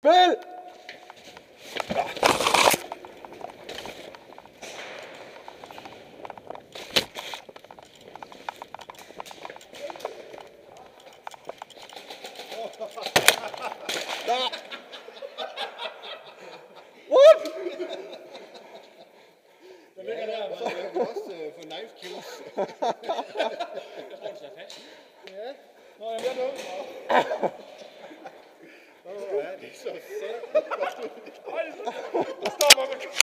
Spil! What? Den ligger der. Jeg kan også få knife kills. Jeg tror, du skal fast. Ja. Nå, jeg bliver nu. Ja, det er så sæt.